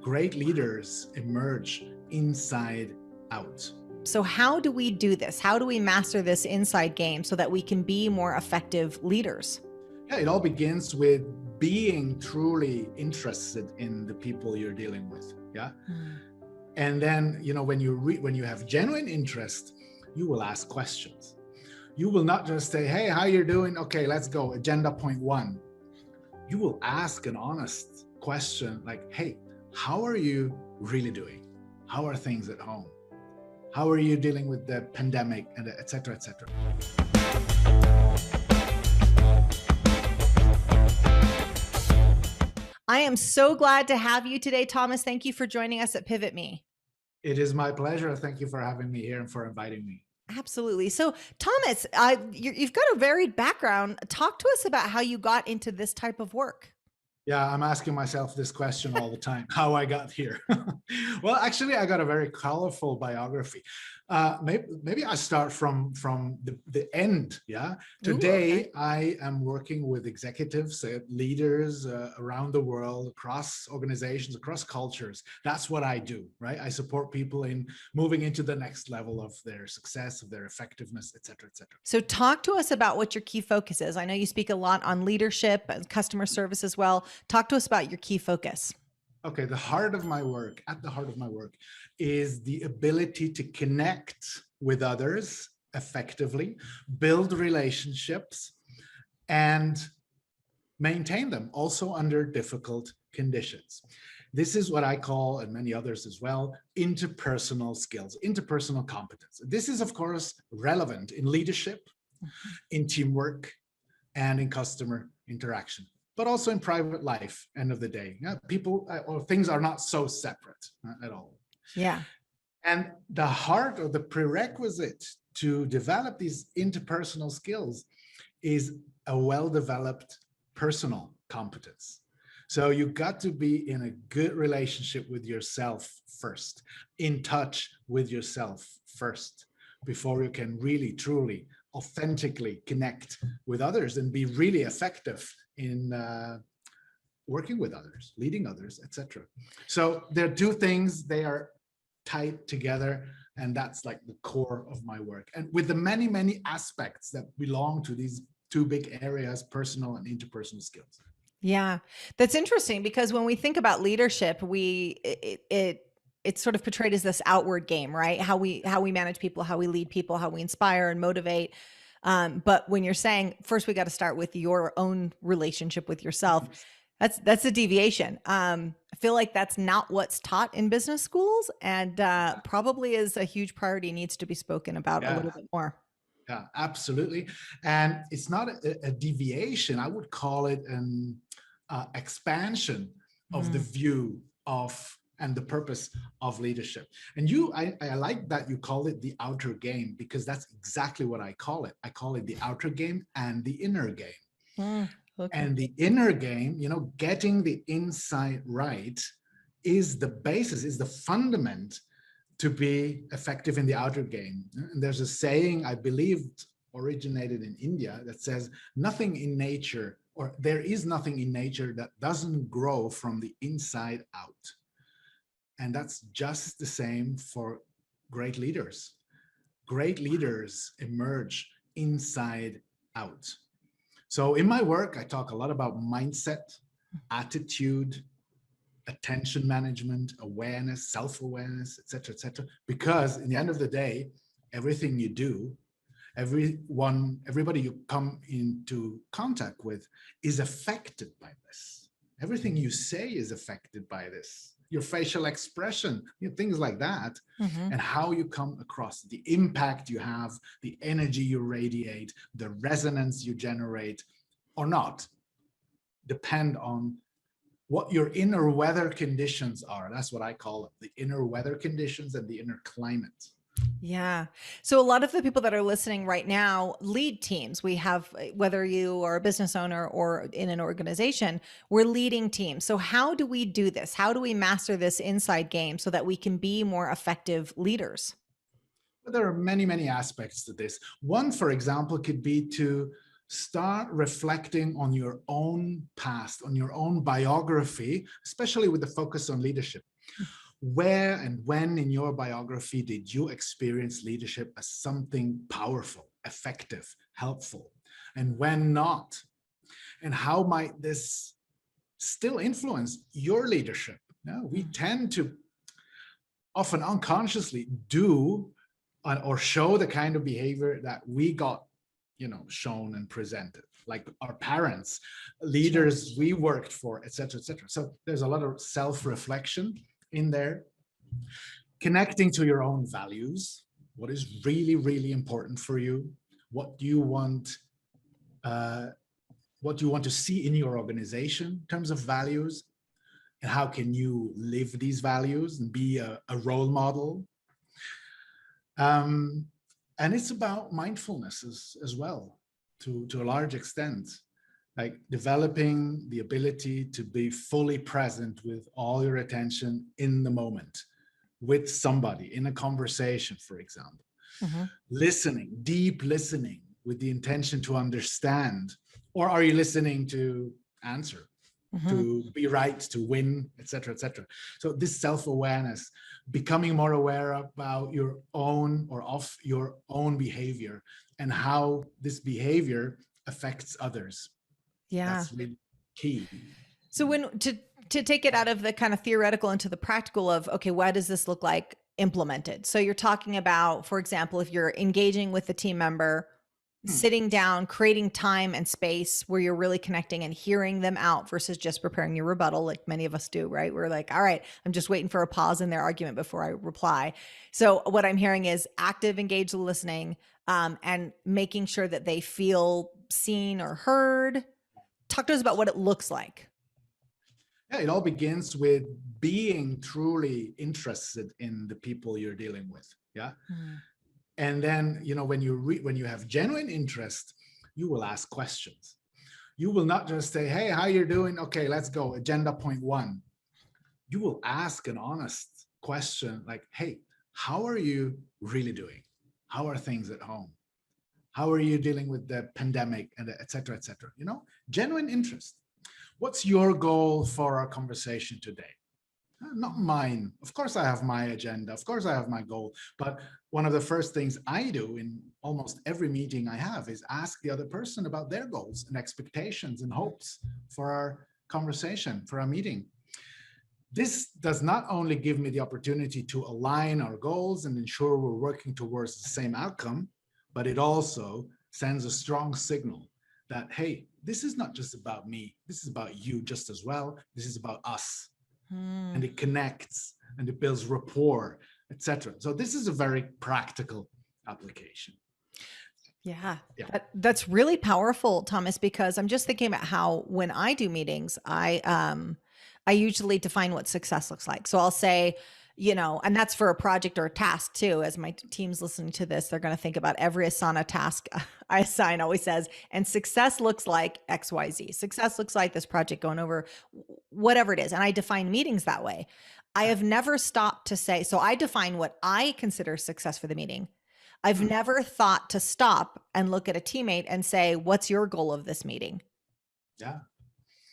Great leaders emerge inside out. So how do we do this? How do we master this inside game so that we can be more effective leaders? Yeah, it all begins with being truly interested in the people you're dealing with. Yeah. And then, when you have genuine interest, you will ask questions. You will not just say, hey, how you doing? Okay, let's go. Agenda point 1. You will ask an honest question like, hey, how are you really doing? How are things at home? How are you dealing with the pandemic, and et cetera, et cetera? I am so glad to have you today, Thomas. Thank you for joining us at PivotMe. It is my pleasure. Thank you for having me here and for inviting me. Absolutely. So, Thomas, you've got a varied background. Talk to us about how you got into this type of work. Yeah, I'm asking myself this question all the time, how I got here. Well, actually, I got a very colorful biography. Maybe I start from the end. Yeah. Today, okay. I am working with executives, leaders around the world, across organizations, across cultures. That's what I do, right? I support people in moving into the next level of their success, of their effectiveness, et cetera, et cetera. So talk to us about what your key focus is. I know you speak a lot on leadership and customer service as well. Talk to us about your key focus. Okay, at the heart of my work is the ability to connect with others effectively, build relationships, and maintain them also under difficult conditions. This is what I call, and many others as well, interpersonal skills, interpersonal competence. This is, of course, relevant in leadership, in teamwork, and in customer interaction, but also in private life. End of the day, people or things are not so separate at all. Yeah. And the heart or the prerequisite to develop these interpersonal skills is a well-developed personal competence. So you got to be in a good relationship with yourself first, in touch with yourself first, before you can really, truly, authentically connect with others and be really effective in working with others, leading others, etc. So there are two things, they are tied together, and that's like the core of my work. And with the many, many aspects that belong to these two big areas, personal and interpersonal skills. Yeah, that's interesting because when we think about leadership, it's sort of portrayed as this outward game, right? How we manage people, how we lead people, how we inspire and motivate. But when you're saying first, we got to start with your own relationship with yourself. That's a deviation. I feel like that's not what's taught in business schools, and probably is a huge priority, needs to be spoken about a little bit more. Yeah, absolutely. And it's not a deviation. I would call it an expansion of the view of and the purpose of leadership. And I like that you call it the outer game, because that's exactly what I call it. I call it the outer game and the inner game. Okay. And the inner game, getting the inside right is the basis, is the fundament to be effective in the outer game. And there's a saying, I believe originated in India, that says nothing in nature, or there is nothing in nature that doesn't grow from the inside out. And that's just the same for great leaders. Great leaders emerge inside out. So in my work, I talk a lot about mindset, attitude, attention management, awareness, self-awareness, etc., because in the end of the day, everything you do, everybody you come into contact with is affected by this. Everything you say is affected by this. Your facial expression, things like that, and how you come across, the impact you have, the energy you radiate, the resonance you generate or not, depend on what your inner weather conditions are. That's what I call it, the inner weather conditions and the inner climate. Yeah. So a lot of the people that are listening right now lead teams. We have, whether you are a business owner or in an organization, we're leading teams. So how do we do this? How do we master this inside game so that we can be more effective leaders? There are many, many aspects to this. One, for example, could be to start reflecting on your own past, on your own biography, especially with the focus on leadership. Where and when in your biography did you experience leadership as something powerful, effective, helpful, and when not? And how might this still influence your leadership? Now, we tend to often unconsciously do or show the kind of behavior that we got, shown and presented, like our parents, leaders we worked for, etc., etc. So there's a lot of self-reflection in there. Connecting to your own values. What is really, really important for you? What do you want? What do you want to see in your organization in terms of values? And how can you live these values and be a role model? And it's about mindfulness as well, to a large extent, like developing the ability to be fully present with all your attention in the moment with somebody in a conversation, for example. Listening, deep listening with the intention to understand, or are you listening to answer? To be right, to win, etc., etc. So this self-awareness, becoming more aware about your own or of your own behavior and how this behavior affects others. Yeah, that's really key. So when to take it out of the kind of theoretical into the practical of, okay, what does this look like implemented? So you're talking about, for example, if you're engaging with a team member, sitting down, creating time and space where you're really connecting and hearing them out versus just preparing your rebuttal, like many of us do, right? We're like, all right, I'm just waiting for a pause in their argument before I reply. So what I'm hearing is active, engaged listening, and making sure that they feel seen or heard. Talk to us about what it looks like. Yeah, it all begins with being truly interested in the people you're dealing with. Yeah. And then, when you have genuine interest, you will ask questions. You will not just say, hey, how you doing? Okay, let's go. Agenda point 1. You will ask an honest question like, hey, how are you really doing? How are things at home? How are you dealing with the pandemic, and et cetera, et cetera? Genuine interest. What's your goal for our conversation today? Not mine. Of course, I have my agenda. Of course, I have my goal. But one of the first things I do in almost every meeting I have is ask the other person about their goals and expectations and hopes for our conversation, for our meeting. This does not only give me the opportunity to align our goals and ensure we're working towards the same outcome, but it also sends a strong signal that, hey, this is not just about me. This is about you just as well. This is about us. And it connects and it builds rapport, etc. So this is a very practical application. Yeah. That's really powerful, Thomas, because I'm just thinking about how when I do meetings, I usually define what success looks like. So I'll say, and that's for a project or a task too. As my team's listening to this, they're going to think about every Asana task I assign always says, and success looks like XYZ. Success looks like this project going over whatever it is. And I define meetings that way. I have never stopped to say, so I define what I consider success for the meeting. I've never thought to stop and look at a teammate and say, what's your goal of this meeting? Yeah.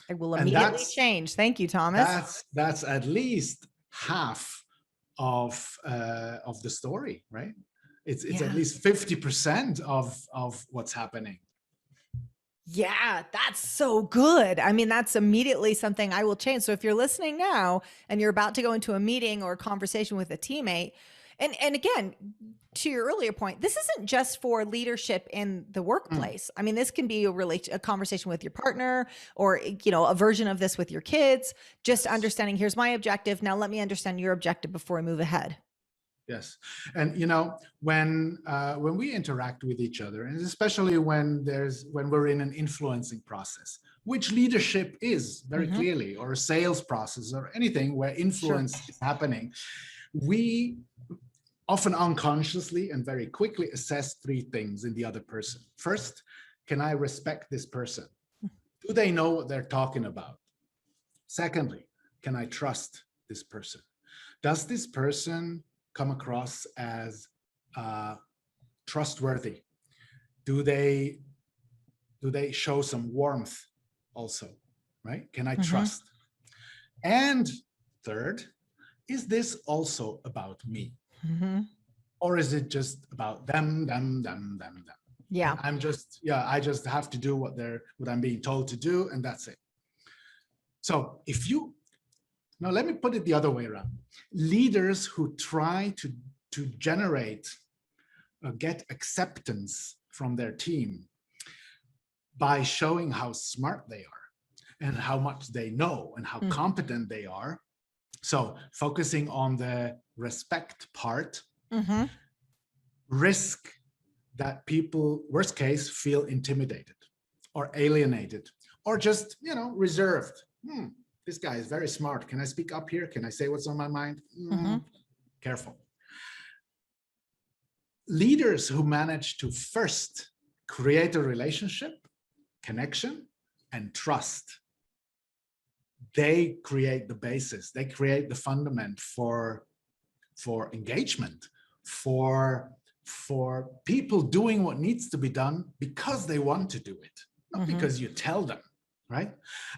It will immediately change. Thank you, Thomas. That's at least half of the story, right? It's at least 50% of what's happening. Yeah, that's so good. I mean, that's immediately something I will change. So if you're listening now and you're about to go into a meeting or a conversation with a teammate, and again, to your earlier point, this isn't just for leadership in the workplace. I mean, this can be a conversation with your partner, or a version of this with your kids. Just understanding, here's my objective. Now let me understand your objective before I move ahead. Yes, and when we interact with each other, and especially when we're in an influencing process, which leadership is very clearly, or a sales process, or anything where influence is happening, we often unconsciously and very quickly assess 3 things in the other person. First, can I respect this person? Do they know what they're talking about? Secondly, can I trust this person? Does this person come across as trustworthy? Do they Do they show some warmth also, right? Can I Mm-hmm. trust? And third, is this also about me? Mm-hmm. Or is it just about them? Yeah. And I just have to do what I'm being told to do, and that's it. So now let me put it the other way around. Leaders who try to generate or get acceptance from their team by showing how smart they are and how much they know and how competent they are. So focusing on the respect part, Mm-hmm. risk that people, worst case, feel intimidated or alienated or just, reserved. This guy is very smart. Can I speak up here? Can I say what's on my mind? Careful. Leaders who manage to first create a relationship, connection, and trust, they create the basis. They create the fundament for engagement, for people doing what needs to be done because they want to do it, not because you tell them, right?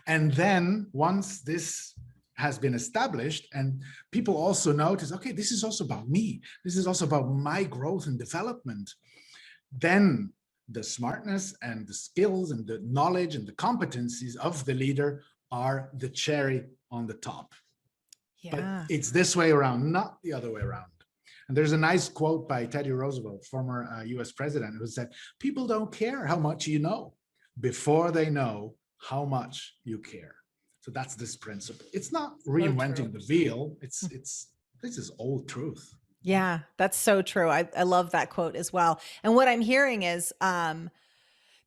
And then once this has been established and people also notice, okay, this is also about me, this is also about my growth and development, then the smartness and the skills and the knowledge and the competencies of the leader are the cherry on the top. Yeah. But it's this way around, not the other way around. And there's a nice quote by Teddy Roosevelt, former US president, who said, people don't care how much you know before they know how much you care. So that's this principle. It's not reinventing the wheel. This is old truth. Yeah, that's so true. I love that quote as well. And what I'm hearing is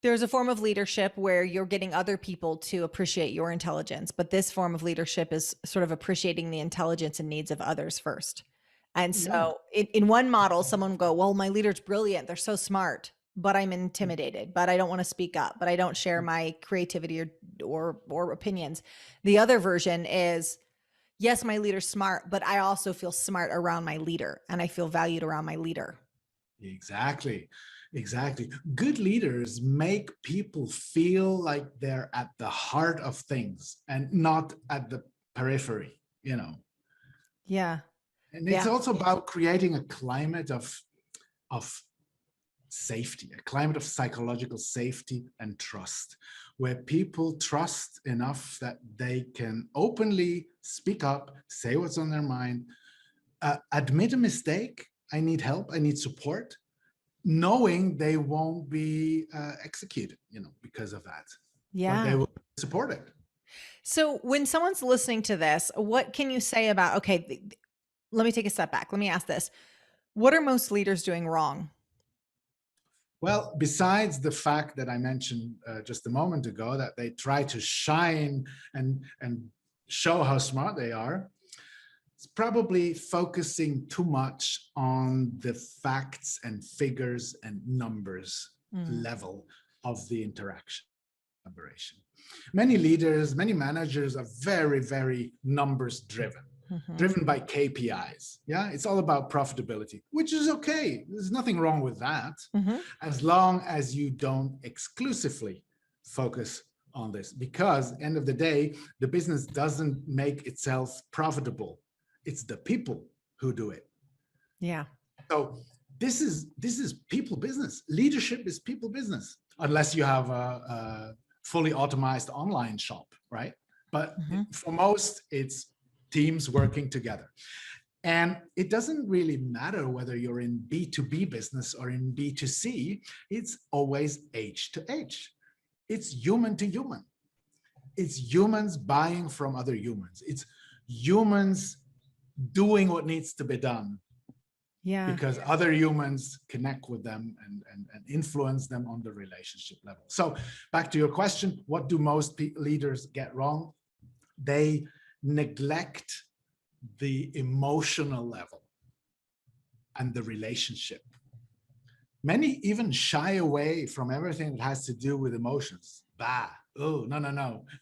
there's a form of leadership where you're getting other people to appreciate your intelligence, but this form of leadership is sort of appreciating the intelligence and needs of others first. And so in one model, someone will go, well, my leader's brilliant. They're so smart, but I'm intimidated, but I don't want to speak up, but I don't share my creativity or opinions. The other version is, yes, my leader's smart, but I also feel smart around my leader and I feel valued around my leader. Exactly. Good leaders make people feel like they're at the heart of things and not at the periphery, Yeah. And it's also about creating a climate of safety, a climate of psychological safety and trust, where people trust enough that they can openly speak up, say what's on their mind, admit a mistake. I need help, I need support, knowing they won't be executed, because of that. Yeah. But they will support it. So when someone's listening to this, what can you say about, okay, let me take a step back. Let me ask this. What are most leaders doing wrong? Well, besides the fact that I mentioned just a moment ago, that they try to shine and show how smart they are, it's probably focusing too much on the facts and figures and numbers level of the interaction. Collaboration. Many leaders, many managers are very, very numbers driven, driven by KPIs. Yeah, it's all about profitability, which is okay. There's nothing wrong with that, as long as you don't exclusively focus on this, because at the end of the day, the business doesn't make itself profitable. It's the people who do it. Yeah. So this is people business. Leadership is people business, unless you have a fully automated online shop, right? But for most, it's teams working together. And it doesn't really matter whether you're in B2B business or in B2C, it's always H to H. It's human to human. It's humans buying from other humans. It's humans doing what needs to be done. Yeah. Because other humans connect with them and influence them on the relationship level. So back to your question, what do most leaders get wrong? They neglect the emotional level and the relationship. Many even shy away from everything that has to do with emotions. Oh,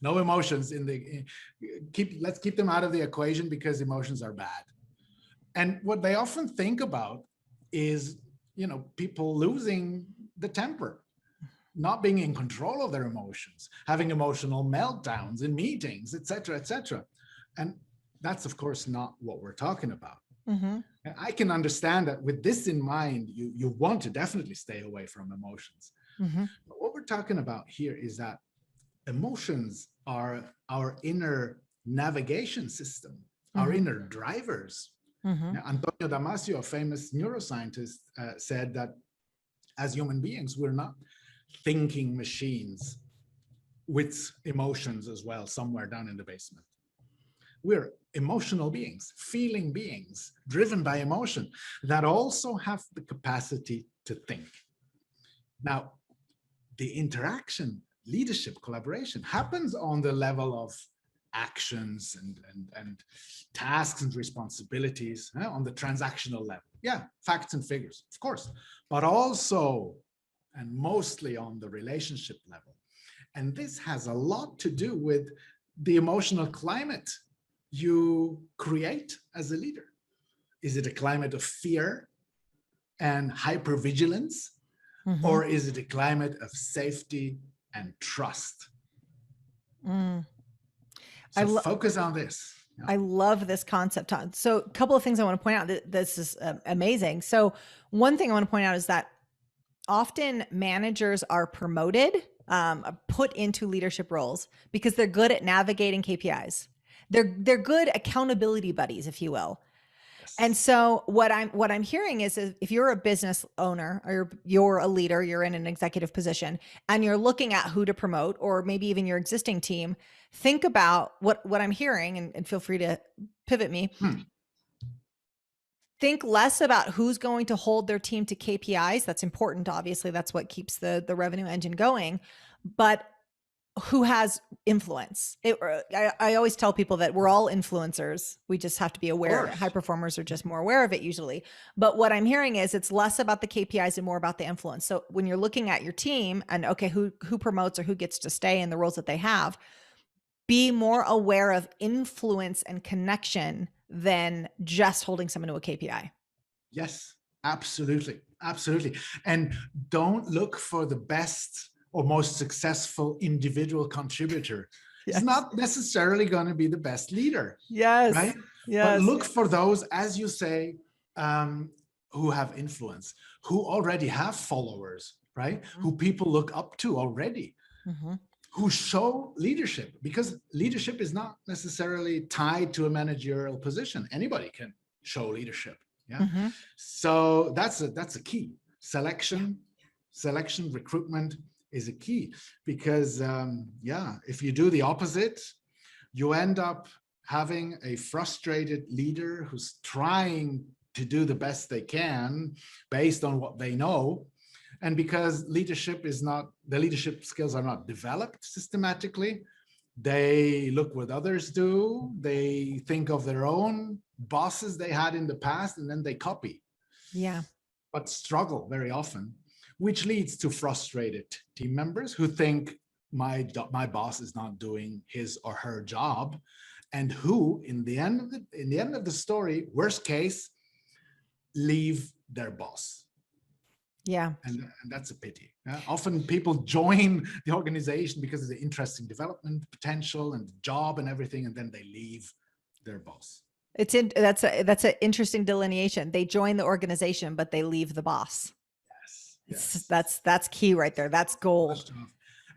no emotions let's keep them out of the equation because emotions are bad. And what they often think about is, people losing the temper, not being in control of their emotions, having emotional meltdowns in meetings, etc., etc. And that's, of course, not what we're talking about. Mm-hmm. And I can understand that with this in mind, you want to definitely stay away from emotions. Mm-hmm. But what we're talking about here is that emotions are our inner navigation system, our Mm-hmm. inner drivers. Mm-hmm. Now, Antonio Damasio, a famous neuroscientist, said that as human beings, we're not thinking machines with emotions as well, somewhere down in the basement. We're emotional beings, feeling beings, driven by emotion, that also have the capacity to think. Now, the interaction, leadership, collaboration happens on the level of actions and tasks and responsibilities, on the transactional level. Yeah, facts and figures, of course, but also and mostly on the relationship level. And this has a lot to do with the emotional climate you create as a leader. Is it a climate of fear and hypervigilance? Mm-hmm. Or is it a climate of safety and trust? Mm. So focus on this. Yeah. I love this concept, Todd. So a couple of things I want to point out. This is amazing. So one thing I want to point out is that often managers are promoted, put into leadership roles because they're good at navigating KPIs. They're good accountability buddies, if you will. Yes. And so what I'm hearing is if you're a business owner or you're a leader, you're in an executive position and you're looking at who to promote, or maybe even your existing team, think about what I'm hearing, and feel free to pivot me. Think less about who's going to hold their team to KPIs. That's important. Obviously, that's what keeps the revenue engine going, but who has influence. I always tell people that we're all influencers. We just have to be aware of it. High performers are just more aware of it usually. But what I'm hearing is it's less about the KPIs and more about the influence. So when you're looking at your team and, okay, who promotes or who gets to stay in the roles that they have, be more aware of influence and connection than just holding someone to a KPI. Yes, absolutely. Absolutely. And don't look for the best or most successful individual contributor. Yes. It's not necessarily going to be the best leader. Yes. Right? Yes. But look for those, as you say, who have influence, who already have followers, right? Mm-hmm. Who people look up to already. Mm-hmm. Who show leadership, because leadership is not necessarily tied to a managerial position. Anybody can show leadership. Yeah. Mm-hmm. So that's a key. Selection, recruitment is a key, because if you do the opposite, you end up having a frustrated leader who's trying to do the best they can based on what they know. And because leadership skills are not developed systematically, they look what others do. They think of their own bosses they had in the past, and then they copy. Yeah. But struggle very often, which leads to frustrated team members who think my boss is not doing his or her job, and who, in the end of the story, worst case, leave their boss. Yeah. And that's a pity. Often people join the organization because of the interesting development potential and job and everything, and then they leave their boss. That's an interesting delineation. They join the organization, but they leave the boss. Yes. That's key right there. That's gold.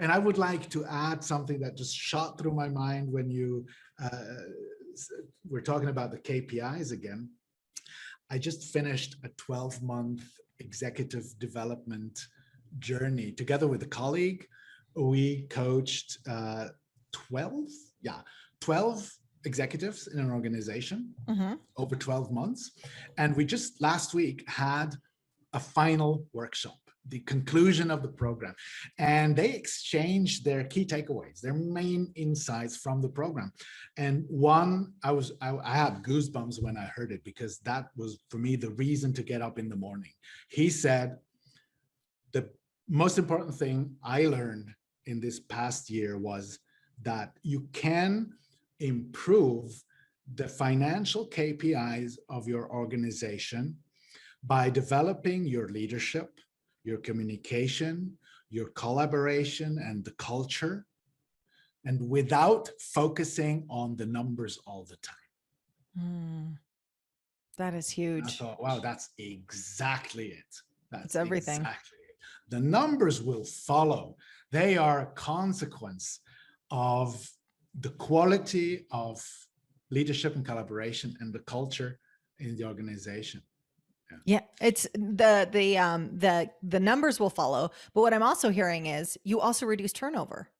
And I would like to add something that just shot through my mind when you we're talking about the KPIs again. I just finished a 12-month executive development journey together with a colleague. We coached 12 executives in an organization over 12 months. And we just last week had a final workshop, the conclusion of the program. And they exchanged their key takeaways, their main insights from the program. And one, I had goosebumps when I heard it, because that was, for me, the reason to get up in the morning. He said, the most important thing I learned in this past year was that you can improve the financial KPIs of your organization by developing your leadership, your communication, your collaboration and the culture, and without focusing on the numbers all the time. That is I huge. thought, wow, that's exactly it. It's That's everything. exactly it. The numbers will follow. They are a consequence of the quality of leadership and collaboration and the culture in the organization. Yeah, it's the numbers will follow, but what I'm also hearing is you also reduce turnover.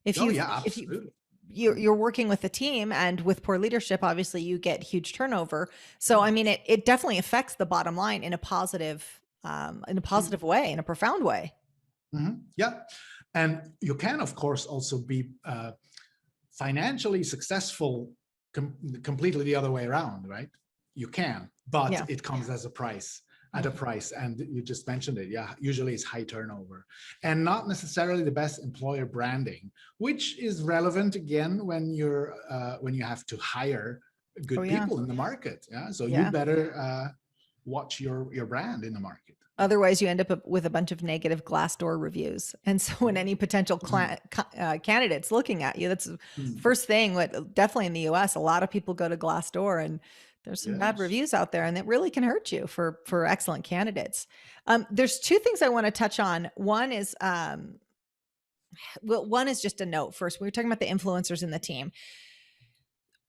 If Oh you yeah, if you absolutely. you're working with a team, and with poor leadership, obviously you get huge turnover. So I mean, it definitely affects the bottom line in a positive way, in a profound way. Yeah, and you can of course also be financially successful completely the other way around, right? You can, but Yeah. it comes as a price, at a price. And you just mentioned it. Yeah, usually it's high turnover and not necessarily the best employer branding, which is relevant again when you have to hire Oh good yeah. people in the market. Yeah, so you Yeah. better watch your brand in the market. Otherwise, you end up with a bunch of negative Glassdoor reviews. And so, when any potential candidates looking at you, that's the first thing. What definitely in the U.S., a lot of people go to Glassdoor, and there's some bad Yes. reviews out there, and it really can hurt you for excellent candidates. There's two things I want to touch on. One is one is just a note. First, we were talking about the influencers in the team.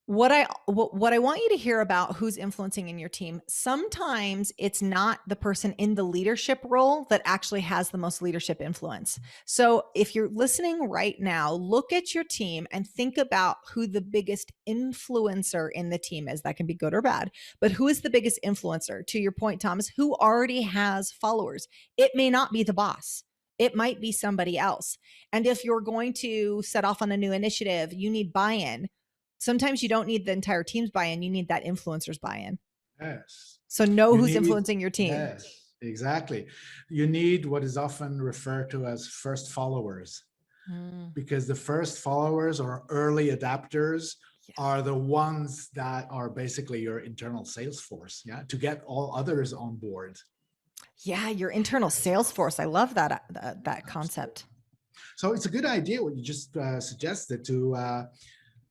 What I want you to hear about who's influencing in your team, sometimes it's not the person in the leadership role that actually has the most leadership influence. So if you're listening right now, look at your team and think about who the biggest influencer in the team is. That can be good or bad, but who is the biggest influencer? To your point, Thomas, who already has followers? It may not be the boss. It might be somebody else. And if you're going to set off on a new initiative, you need buy-in. Sometimes you don't need the entire team's buy-in. You need that influencer's buy-in. Yes. So know You who's need, influencing your team. yes, exactly. You need what is often referred to as first followers, because the first followers or early adapters are the ones that are basically your internal sales force, yeah, to get all others on board. Yeah, your internal sales force. I love that concept. So it's a good idea what you just suggested, to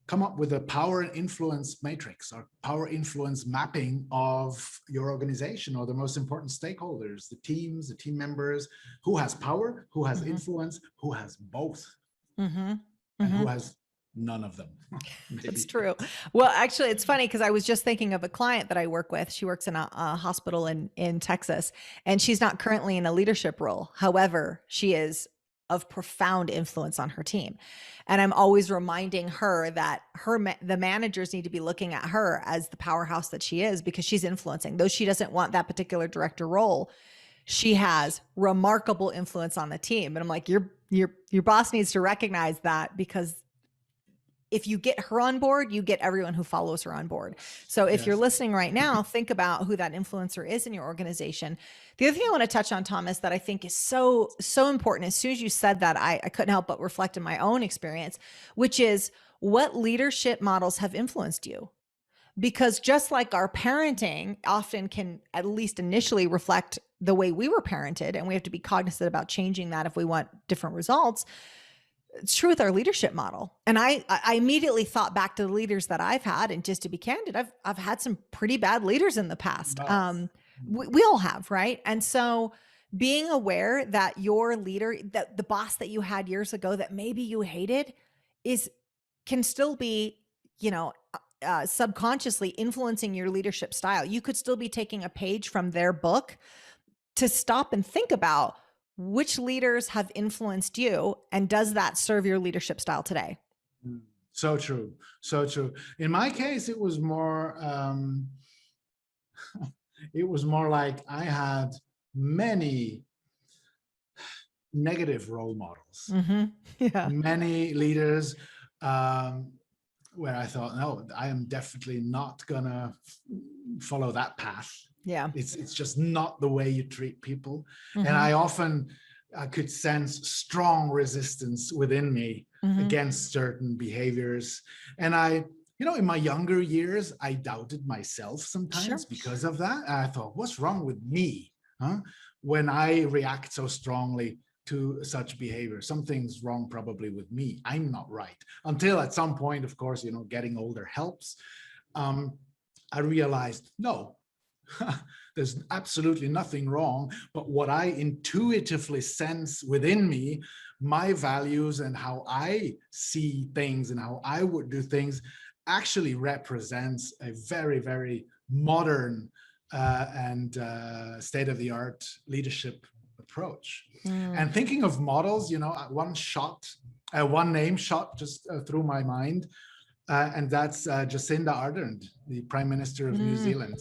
come up with a power and influence matrix or power influence mapping of your organization or the most important stakeholders, the teams, the team members, who has power, who has influence, who has both, and who has none of them. That's true. Well, actually, it's funny because I was just thinking of a client that I work with. She works in a hospital in Texas, and she's not currently in a leadership role. However, she is of profound influence on her team. And I'm always reminding her that the managers need to be looking at her as the powerhouse that she is, because she's influencing. Though she doesn't want that particular director role, she has remarkable influence on the team. And I'm like, your boss needs to recognize that, because if you get her on board, you get everyone who follows her on board. So if you're listening right now, think about who that influencer is in your organization. The other thing I want to touch on, Thomas, that I think is so important, as soon as you said that, I couldn't help but reflect in my own experience, which is, what leadership models have influenced you? Because just like our parenting often can, at least initially, reflect the way we were parented, and we have to be cognizant about changing that if we want different results, it's true with our leadership model. And I immediately thought back to the leaders that I've had. And just to be candid, I've had some pretty bad leaders in the past. We all have, right? And so being aware that your leader, that the boss that you had years ago that maybe you hated, can still be, subconsciously influencing your leadership style. You could still be taking a page from their book to stop and think about which leaders have influenced you, and does that serve your leadership style today? So true. So true. In my case, it was more, like I had many negative role models, Yeah. many leaders, where I thought, no, I am definitely not gonna follow that path. Yeah. It's just not the way you treat people. And I often could sense strong resistance within me against certain behaviors. And in my younger years, I doubted myself sometimes because of that. And I thought, what's wrong with me? When I react so strongly to such behavior. Something's wrong probably with me. I'm not right. Until at some point, of course, getting older helps. I realized, no, there's absolutely nothing wrong. But what I intuitively sense within me, my values and how I see things and how I would do things actually represents a very, very modern and state-of-the-art leadership approach. And thinking of models, one name shot just through my mind, and that's Jacinda Ardern, the Prime Minister of New Zealand.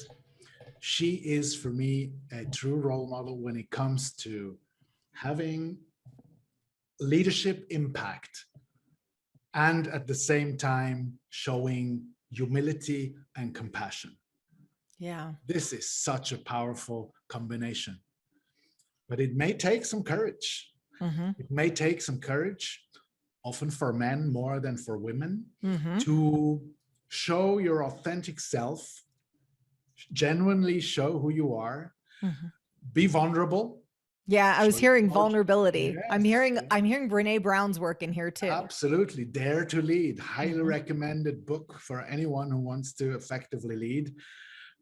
She is, for me, a true role model when it comes to having leadership impact and at the same time showing humility and compassion. Yeah. This is such a powerful combination. But it may take some courage. It may take some courage, often for men more than for women, to show your authentic self, genuinely show who you are, be vulnerable. Yeah, I was hearing vulnerability. Yes, I'm hearing Brene Brown's work in here too. Absolutely. Dare to Lead. Highly recommended book for anyone who wants to effectively lead,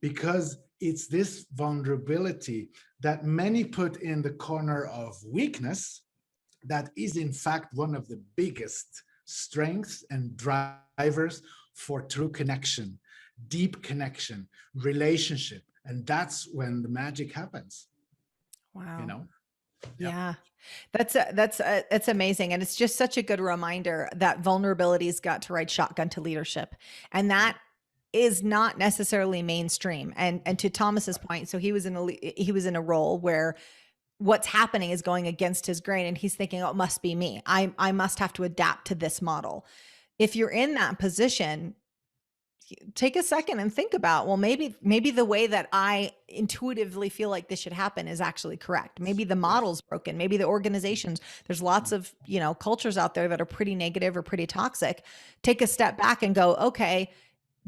because it's this vulnerability that many put in the corner of weakness that is in fact one of the biggest strengths and drivers for true connection, deep connection, relationship. And that's when the magic happens. Wow. Yeah. That's amazing. And it's just such a good reminder that vulnerability's got to ride shotgun to leadership. And that is not necessarily mainstream. And to Thomas's point, so he was in a role where what's happening is going against his grain, and he's thinking, oh, it must be me. I must have to adapt to this model. If you're in that position, take a second and think about, well, maybe the way that I intuitively feel like this should happen is actually correct. Maybe the model's broken. Maybe the organizations, there's lots of, cultures out there that are pretty negative or pretty toxic. Take a step back and go, okay,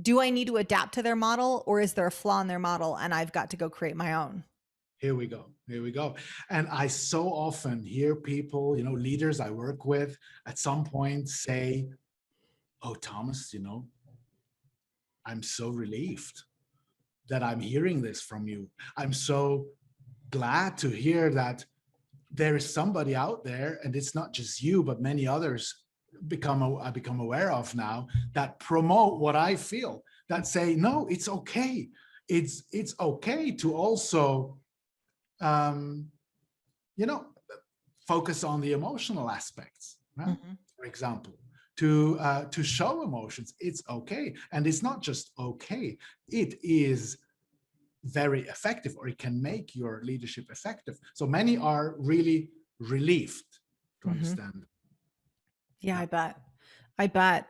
do I need to adapt to their model, or is there a flaw in their model and I've got to go create my own? Here we go. And I so often hear people, leaders I work with at some point say, oh, Thomas, I'm so relieved that I'm hearing this from you. I'm so glad to hear that there is somebody out there, and it's not just you, but many others I become aware of now, that promote what I feel, that say, no, it's okay. It's okay to also, focus on the emotional aspects, right? For example, to show emotions, it's okay. And it's not just okay, it is very effective, or it can make your leadership effective. So many are really relieved to understand. Yeah, I bet.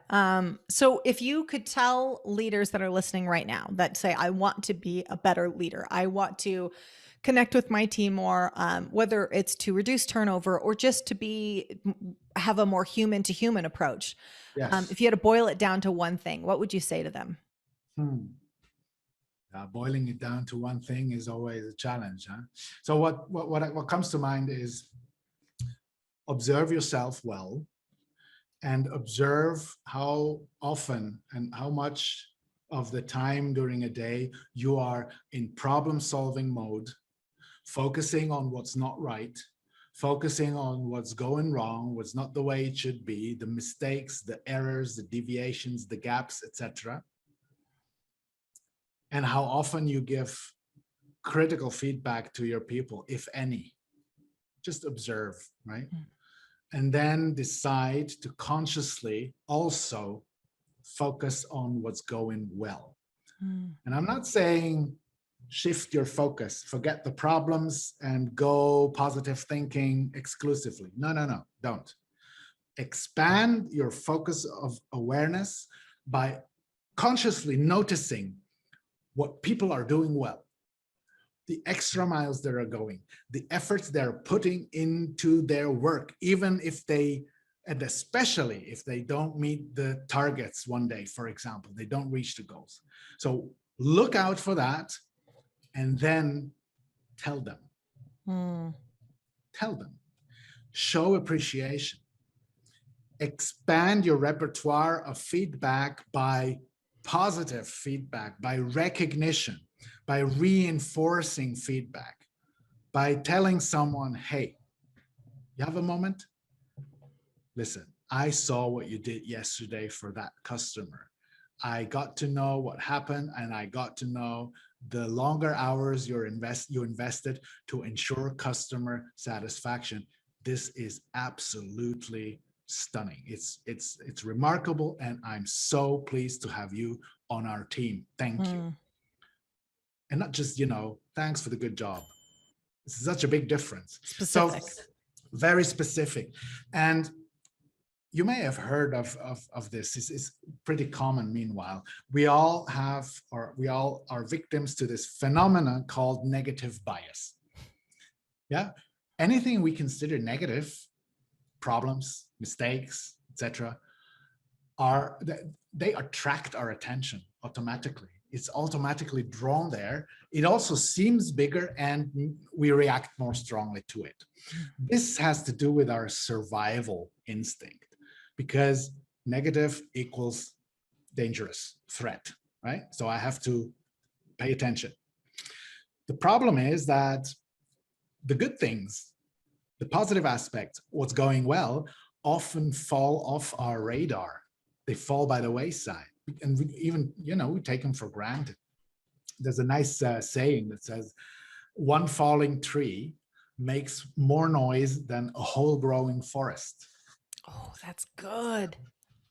So if you could tell leaders that are listening right now that say, I want to be a better leader, I want to connect with my team more, whether it's to reduce turnover or just to have a more human to human approach. Yes. If you had to boil it down to one thing, what would you say to them? Boiling it down to one thing is always a challenge. So what comes to mind is observe yourself well, and observe how often and how much of the time during a day you are in problem-solving mode, focusing on what's not right, focusing on what's going wrong, what's not the way it should be, the mistakes, the errors, the deviations, the gaps, etc. And how often you give critical feedback to your people, if any. Just observe, right? And then decide to consciously also focus on what's going well. And I'm not saying shift your focus, forget the problems and go positive thinking exclusively. No, don't. Expand your focus of awareness by consciously noticing what people are doing well, the extra miles that are going, the efforts they're putting into their work, even if and especially if they don't meet the targets one day, for example, they don't reach the goals. So look out for that, and then tell them. Tell them. show appreciation, expand your repertoire of feedback by positive feedback, by recognition, by reinforcing feedback, by telling someone, hey, you have a moment? Listen, I saw what you did yesterday for that customer. I got to know what happened, and I got to know the longer hours you invested to ensure customer satisfaction. This is absolutely stunning. It's remarkable, and I'm so pleased to have you on our team. Thank you. And not just, thanks for the good job. This is such a big difference. Specific. So very specific. And you may have heard of this. It's pretty common. Meanwhile, we all are victims to this phenomenon called negative bias. Yeah. Anything we consider negative, problems, mistakes, etc., they attract our attention automatically. It's automatically drawn there. It also seems bigger, and we react more strongly to it. This has to do with our survival instinct, because negative equals dangerous, threat, right? So I have to pay attention. The problem is that the good things, the positive aspects, what's going well, often fall off our radar. They fall by the wayside. And we take them for granted. There's a nice saying that says, one falling tree makes more noise than a whole growing forest. Oh, that's good.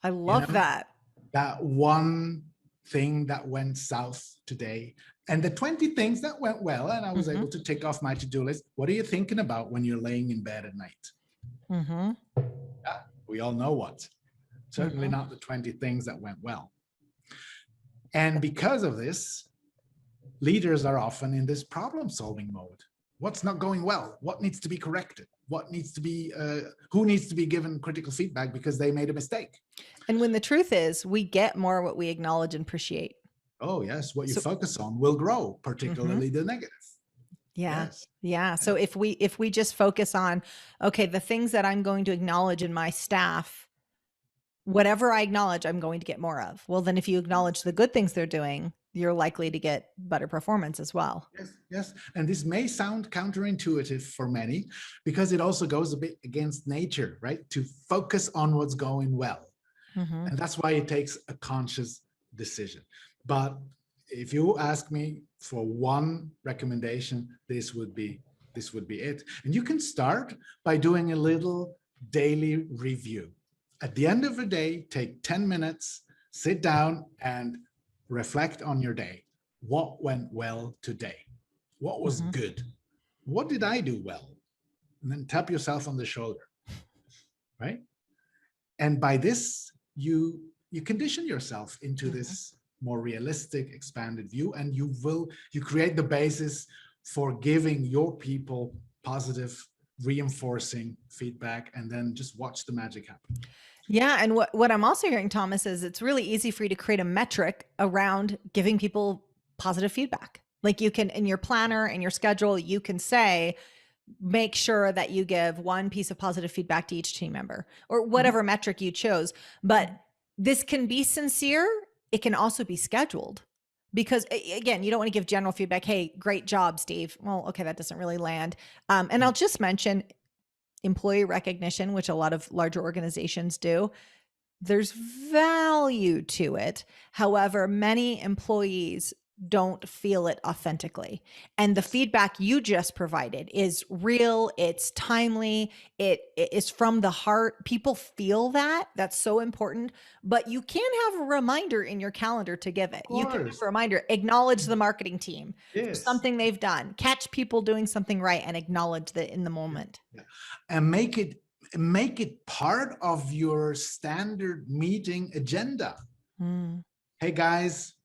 I love that. That one thing that went south today, and the 20 things that went well, and I was able to tick off my to-do list. What are you thinking about when you're laying in bed at night? Yeah, we all know what. Certainly not the 20 things that went well. And because of this, leaders are often in this problem-solving mode. What's not going well? What needs to be corrected? What needs to be, who needs to be given critical feedback because they made a mistake? And when the truth is, we get more what we acknowledge and appreciate. Oh, yes. What you focus on will grow, particularly the negative. Yeah. Yes. Yeah. So if we just focus on, okay, the things that I'm going to acknowledge in my staff, whatever I acknowledge, I'm going to get more of. Well, then if you acknowledge the good things they're doing, you're likely to get better performance as well. Yes, yes. And this may sound counterintuitive for many, because it also goes a bit against nature, right? To focus on what's going well. And that's why it takes a conscious decision. But if you ask me for one recommendation, this would be it. And you can start by doing a little daily review. At the end of the day, take 10 minutes, sit down and reflect on your day. What went well today? What was good? What did I do well? And then tap yourself on the shoulder, right? And by this, you condition yourself into this more realistic, expanded view, and you create the basis for giving your people positive, reinforcing feedback, and then just watch the magic happen. Yeah. And what I'm also hearing, Thomas, is it's really easy for you to create a metric around giving people positive feedback. Like you can, in your planner and your schedule, you can say, make sure that you give one piece of positive feedback to each team member, or whatever metric you chose. But this can be sincere. It can also be scheduled, because again, you don't want to give general feedback. Hey, great job, Steve. Well, okay, that doesn't really land. And I'll just mention employee recognition, which a lot of larger organizations do. There's value to it. However, many employees don't feel it authentically. And the feedback you just provided is real, it's timely, it is from the heart. People feel that. That's so important. But you can have a reminder in your calendar to give it. You can have a reminder, acknowledge the marketing team, something they've done, catch people doing something right and acknowledge that in the moment. Yeah. And make it part of your standard meeting agenda. Hey guys,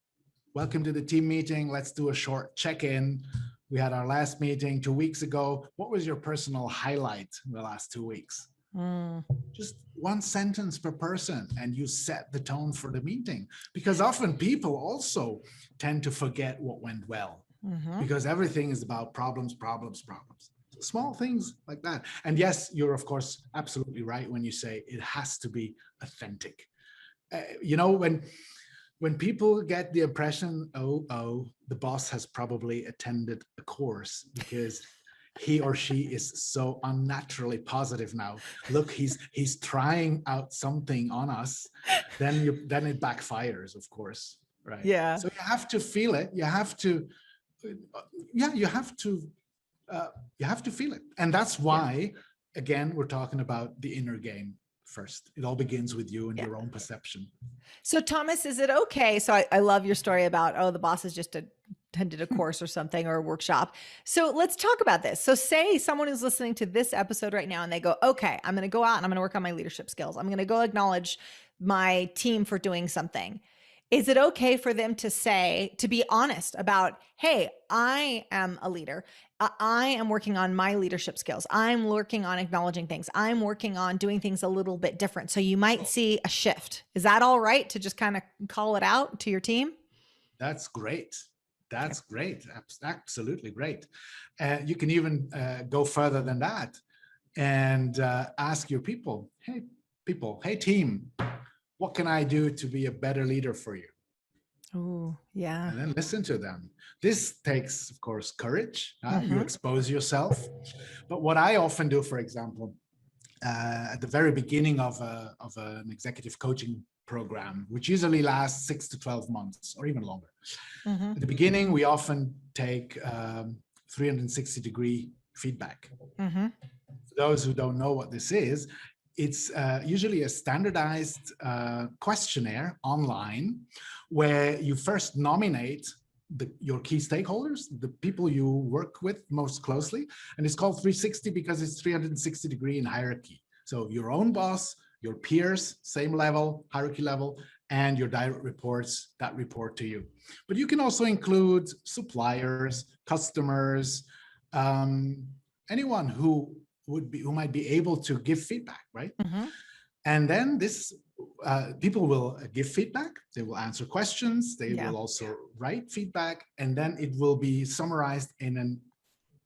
welcome to the team meeting. Let's do a short check-in. We had our last meeting 2 weeks ago. What was your personal highlight in the last 2 weeks? Just one sentence per person, and you set the tone for the meeting. Because often people also tend to forget what went well, because everything is about problems. small things like that. And yes, you're of course absolutely right when you say it has to be authentic. When people get the impression, oh, the boss has probably attended a course because he or she is so unnaturally positive now. Look, he's trying out something on us. Then it backfires, of course, right? Yeah. So you have to feel it. You have to, yeah, you have to feel it, and that's why, again, we're talking about the inner game first. It all begins with you and your own perception. So Thomas, is it okay? So I love your story about, oh, the boss has just attended a course or something or a workshop. So let's talk about this. So say someone is listening to this episode right now and they go, okay, I'm going to go out and I'm going to work on my leadership skills. I'm going to go acknowledge my team for doing something. Is it okay for them to be honest about, hey, I am a leader. I am working on my leadership skills. I'm working on acknowledging things. I'm working on doing things a little bit different. So you might see a shift. Is that all right to just kind of call it out to your team? That's great. That's great. Absolutely great. You can even go further than that and ask your people, hey team, what can I do to be a better leader for you? Oh, yeah. And then listen to them. This takes, of course, courage. You expose yourself. But what I often do, for example, at the very beginning of an executive coaching program, which usually lasts 6 to 12 months or even longer. At the beginning, we often take 360-degree feedback. For those who don't know what this is, it's usually a standardized questionnaire online where you first nominate your key stakeholders, the people you work with most closely. And it's called 360 because it's 360 degree in hierarchy. So your own boss, your peers, same level, hierarchy level, and your direct reports that report to you. But you can also include suppliers, customers, anyone who might be able to give feedback, right? And then people will give feedback, they will answer questions, they will also write feedback, and then it will be summarized in an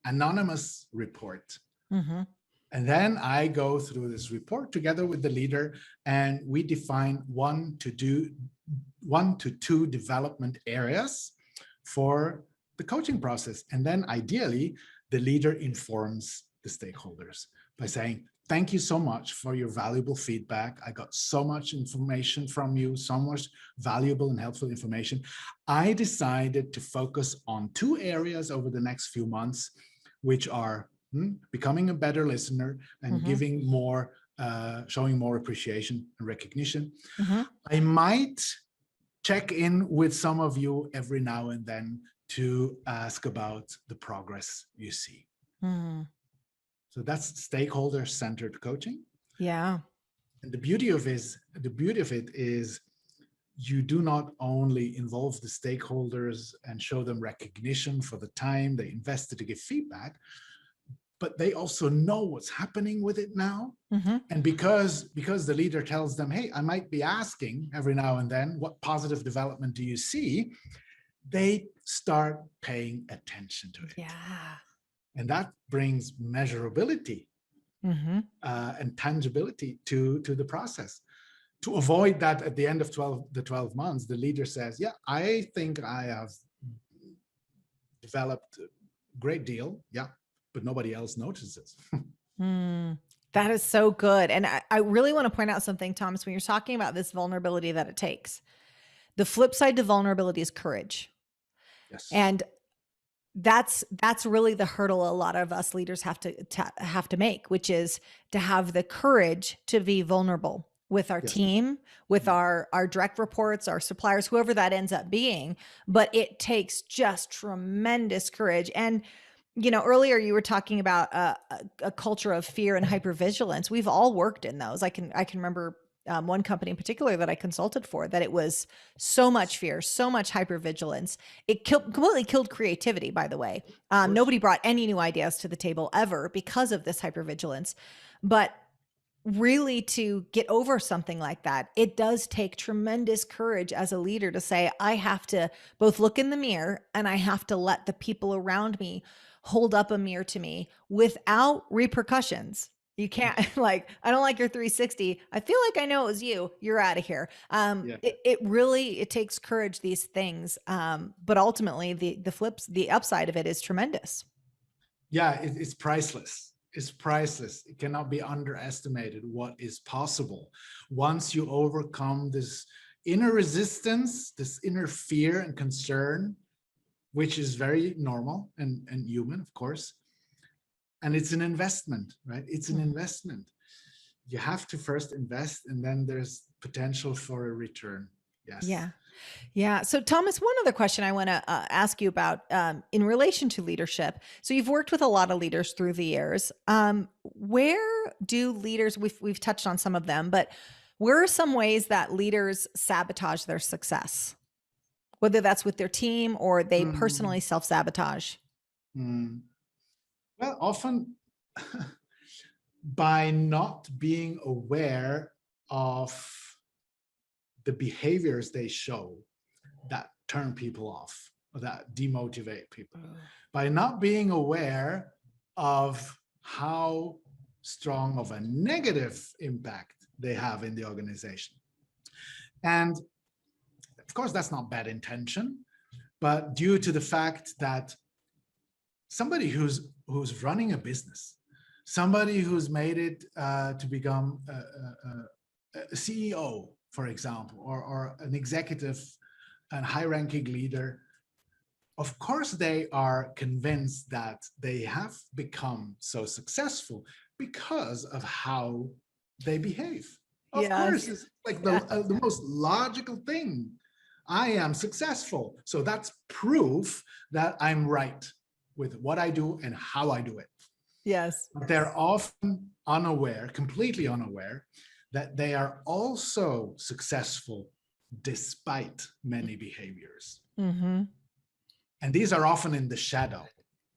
anonymous report. And then I go through this report together with the leader, and we define 1 to 2 development areas for the coaching process. And then ideally, the leader informs the stakeholders by saying, thank you so much for your valuable feedback. I got so much information from you, so much valuable and helpful information. I decided to focus on 2 areas over the next few months, which are becoming a better listener and giving more, showing more appreciation and recognition. I might check in with some of you every now and then to ask about the progress you see. So that's stakeholder-centered coaching. Yeah. And the beauty of it is you do not only involve the stakeholders and show them recognition for the time they invested to give feedback, but they also know what's happening with it now. And because the leader tells them, hey, I might be asking every now and then, what positive development do you see? They start paying attention to it. Yeah. And that brings measurability and tangibility to the process. To avoid that at the end of 12 months, the leader says, yeah, I think I have developed a great deal. Yeah, but nobody else notices. That is so good. And I really want to point out something, Thomas, when you're talking about this vulnerability that it takes. The flip side to vulnerability is courage. Yes. And that's really the hurdle a lot of us leaders have to make, which is to have the courage to be vulnerable with our team, with our direct reports, our suppliers, whoever that ends up being. But it takes just tremendous courage. And earlier you were talking about a culture of fear and hypervigilance. We've all worked in those. I can remember one company in particular that I consulted for, that it was so much fear, so much hypervigilance. It completely killed creativity, by the way. Nobody brought any new ideas to the table ever because of this hypervigilance. But really to get over something like that, it does take tremendous courage as a leader to say, I have to both look in the mirror and I have to let the people around me hold up a mirror to me without repercussions. You can't like, I don't like your 360. I feel like I know it was you. You're out of here. Yeah. It really, it takes courage, these things. But ultimately the upside of it is tremendous. Yeah, it's priceless. It's priceless. It cannot be underestimated what is possible once you overcome this inner resistance, this inner fear and concern, which is very normal and human, of course. And it's an investment, right? It's an investment. You have to first invest, and then there's potential for a return. Yes. Yeah. Yeah. So, Thomas, one other question I want to ask you about in relation to leadership. So, you've worked with a lot of leaders through the years. Where do leaders, we've touched on some of them, but where are some ways that leaders sabotage their success, whether that's with their team or they personally self-sabotage? Well, often by not being aware of the behaviors they show that turn people off or that demotivate people, by not being aware of how strong of a negative impact they have in the organization. And of course, that's not bad intention, but due to the fact that somebody who's running a business, somebody who's made it to become a CEO, for example, or an executive and high-ranking leader, of course they are convinced that they have become so successful because of how they behave. Of course, it's like the most logical thing. I am successful, so that's proof that I'm right with what I do and how I do it. Yes. But they're often unaware, completely unaware, that they are also successful despite many behaviors. Mm-hmm. And these are often in the shadow.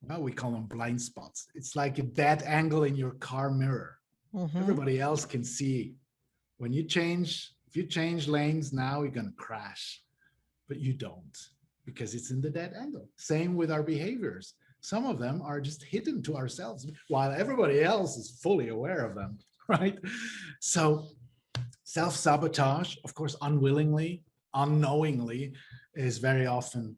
Well, we call them blind spots. It's like a dead angle in your car mirror. Mm-hmm. Everybody else can see. When you change, if you change lanes now, you're going to crash. But you don't, because it's in the dead angle. Same with our behaviors. Some of them are just hidden to ourselves, while everybody else is fully aware of them, right? So self-sabotage, of course, unwillingly, unknowingly, is very often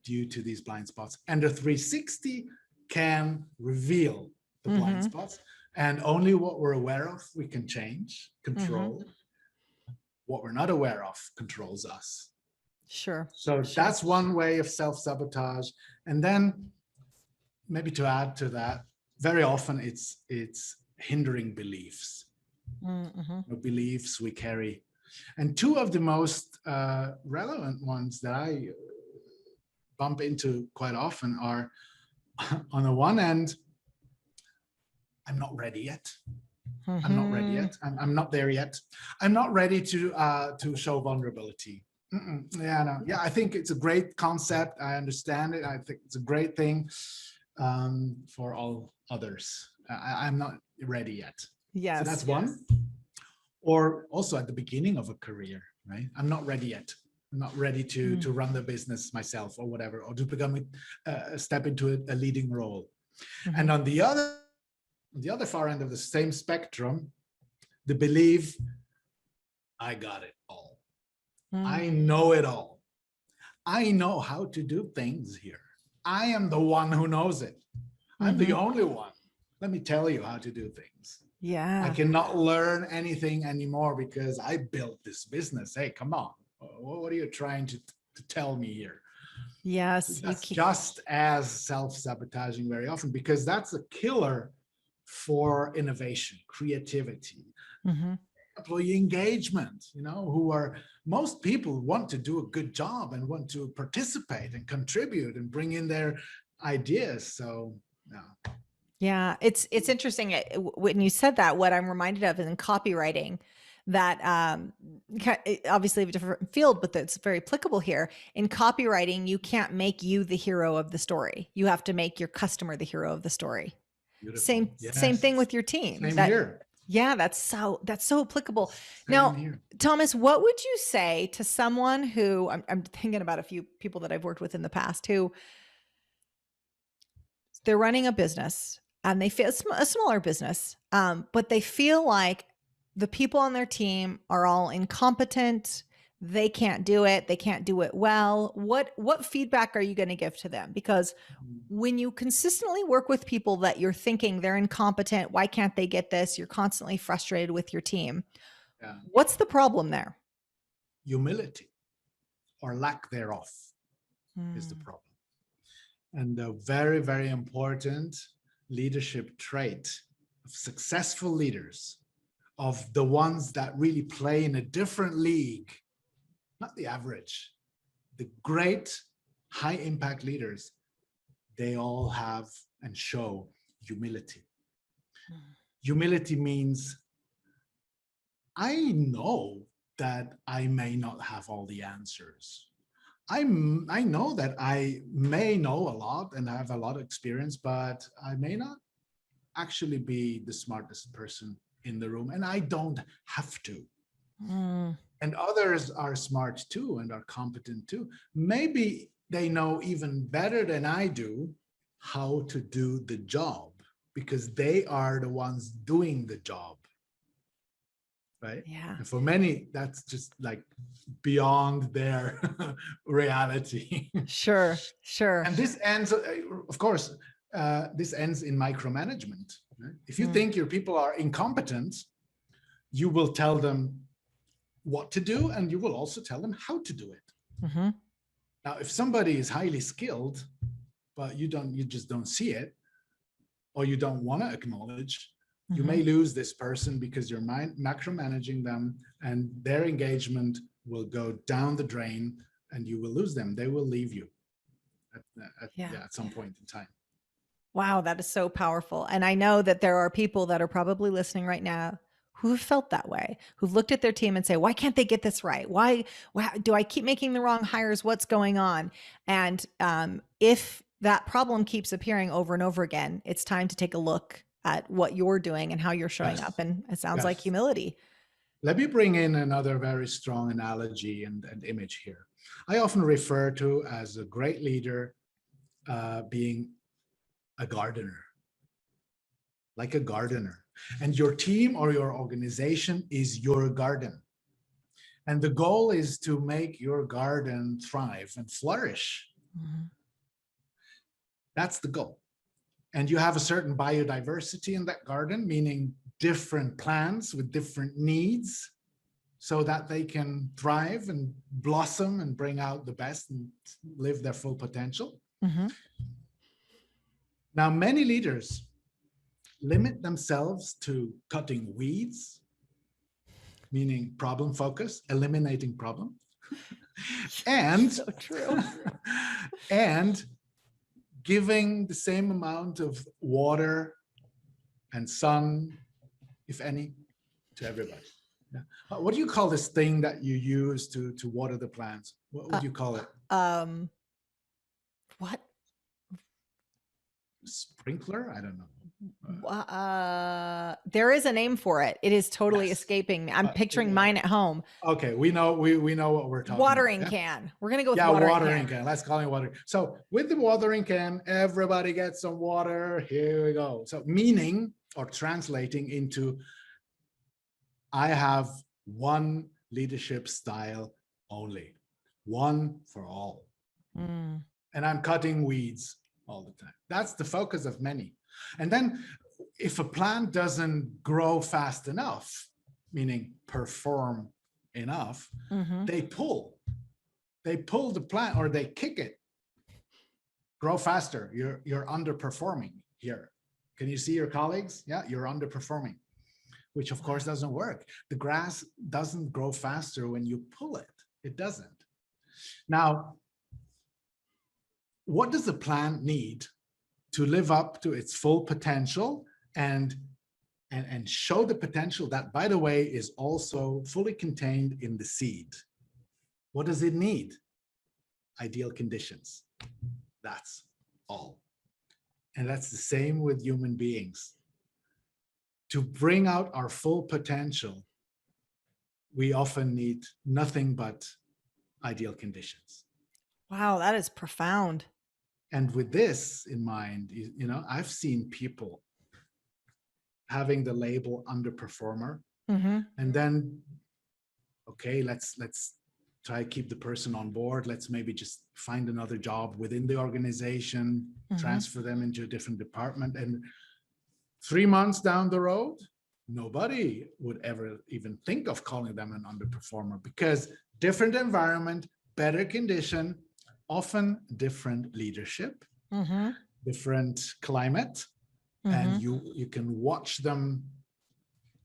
due to these blind spots. And the 360 can reveal the blind spots. And only what we're aware of, we can change, control. What we're not aware of controls us. Sure. So that's one way of self-sabotage. And then maybe to add to that, very often it's hindering beliefs. Beliefs we carry. And two of the most relevant ones that I bump into quite often are, on the one end, I'm not ready yet. I'm not ready yet. I'm not there yet. I'm not ready to show vulnerability. Yeah, I think it's a great concept. I understand it. I think it's a great thing for all others. I'm not ready yet. Yes. So that's one. Or also at the beginning of a career, right? I'm not ready yet. I'm not ready to run the business myself or whatever, or to become step into a leading role. And on the other far end of the same spectrum, the belief, I got it all. I know it all. I know how to do things here. I am the one who knows it. I'm the only one. Let me tell you how to do things. Yeah. I cannot learn anything anymore because I built this business. Hey, come on. What are you trying to tell me here? Yes. That's just as self-sabotaging very often, because that's a killer for innovation, creativity, employee engagement, most people want to do a good job and want to participate and contribute and bring in their ideas. So, yeah. Yeah, it's interesting. When you said that, what I'm reminded of is in copywriting, that obviously a different field, but that's very applicable here. In copywriting, you can't make you the hero of the story. You have to make your customer the hero of the story. Beautiful. Same thing with your team. Same here. Yeah, that's so applicable. Same Now, here. Thomas, what would you say to someone who I'm thinking about a few people that I've worked with in the past who they're running a business and they feel a smaller business, but they feel like the people on their team are all incompetent. They can't do it. They can't do it well. What feedback are you going to give to them? Because when you consistently work with people that you're thinking they're incompetent, why can't they get this? You're constantly frustrated with your team. Yeah. What's the problem there? Humility or lack thereof is the Hmm. problem. And a very, very important leadership trait of successful leaders, of the ones that really play in a different league, not the average, the great high impact leaders, they all have and show humility. Humility means I know that I may not have all the answers. I know that I may know a lot and have a lot of experience, but I may not actually be the smartest person in the room, and I don't have to. Mm. And others are smart too and are competent too. Maybe they know even better than I do how to do the job because they are the ones doing the job. Right? Yeah. And for many, that's just like beyond their reality. Sure. Sure. And this ends, of course, this ends in micromanagement. Right? If you Mm. think your people are incompetent, you will tell them what to do, and you will also tell them how to do it. Mm-hmm. Now, if somebody is highly skilled, but you just don't see it, or you don't want to acknowledge, you may lose this person because you're macromanaging them, and their engagement will go down the drain, and you will lose them. They will leave you at some point in time. Wow, that is so powerful. And I know that there are people that are probably listening right now who have felt that way, who've looked at their team and say, why can't they get this right? Why do I keep making the wrong hires? What's going on? And if that problem keeps appearing over and over again, it's time to take a look at what you're doing and how you're showing up. And it sounds like humility. Let me bring in another very strong analogy and image here. I often refer to as a great leader being a gardener, like a gardener. And your team or your organization is your garden. And the goal is to make your garden thrive and flourish. Mm-hmm. That's the goal. And you have a certain biodiversity in that garden, meaning different plants with different needs so that they can thrive and blossom and bring out the best and live their full potential. Mm-hmm. Now, many leaders limit themselves to cutting weeds, meaning problem focus, eliminating problem, and So true. and giving the same amount of water and sun, if any, to everybody. Yeah. What do you call this thing that you use to water the plants? What would you call it? What? Sprinkler? I don't know. There is a name for it. It is totally escaping me. I'm picturing mine at home. Okay, we know what we're talking watering about. can. We're gonna go with watering can. Let's call it watering. So with the watering can, everybody gets some water. Here we go. So meaning or translating into, I have one leadership style only, one for all. Mm. And I'm cutting weeds all the time. That's the focus of many. And then if a plant doesn't grow fast enough, meaning perform enough, they pull the plant or they kick it. Grow faster. You're underperforming here. Can you see your colleagues? Yeah, you're underperforming, which of course doesn't work. The grass doesn't grow faster when you pull it. It doesn't. Now, what does the plant need to live up to its full potential and show the potential that, by the way, is also fully contained in the seed? What does it need? Ideal conditions. That's all. And that's the same with human beings. to bring out our full potential, we often need nothing but ideal conditions. Wow, that is profound. And with this in mind, I've seen people having the label underperformer, and then, okay, let's try to keep the person on board. Let's maybe just find another job within the organization, transfer them into a different department. And 3 months down the road, nobody would ever even think of calling them an underperformer, because different environment, better condition, often different leadership, different climate, and you can watch them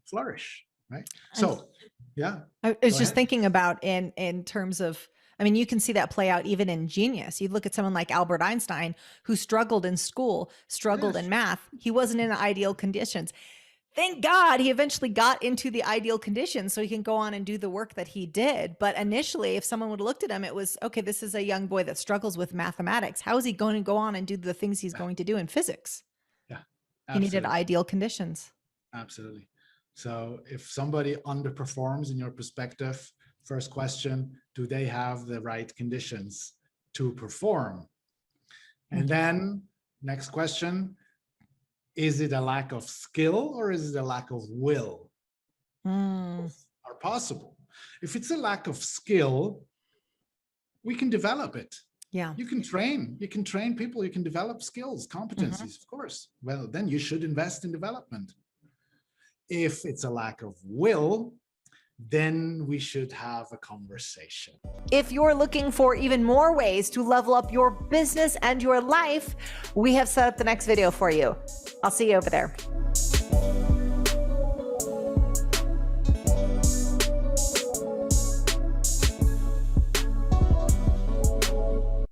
flourish, right? So, yeah. I was just thinking about in terms of, I mean, you can see that play out even in genius. You look at someone like Albert Einstein, who struggled in school, struggled in math. He wasn't in ideal conditions. Thank God he eventually got into the ideal conditions so he can go on and do the work that he did. But initially, if someone would have looked at him, it was, okay, this is a young boy that struggles with mathematics. How is he going to go on and do the things he's going to do in physics? Yeah, he needed ideal conditions. Absolutely. So if somebody underperforms in your perspective, first question, do they have the right conditions to perform? And then next question, is it a lack of skill or is it a lack of will? Both are possible. If it's a lack of skill, we can develop it. Yeah. You can train people, you can develop skills, competencies, of course. Well, then you should invest in development. If it's a lack of will, then we should have a conversation. If you're looking for even more ways to level up your business and your life, we have set up the next video for you. I'll see you over there.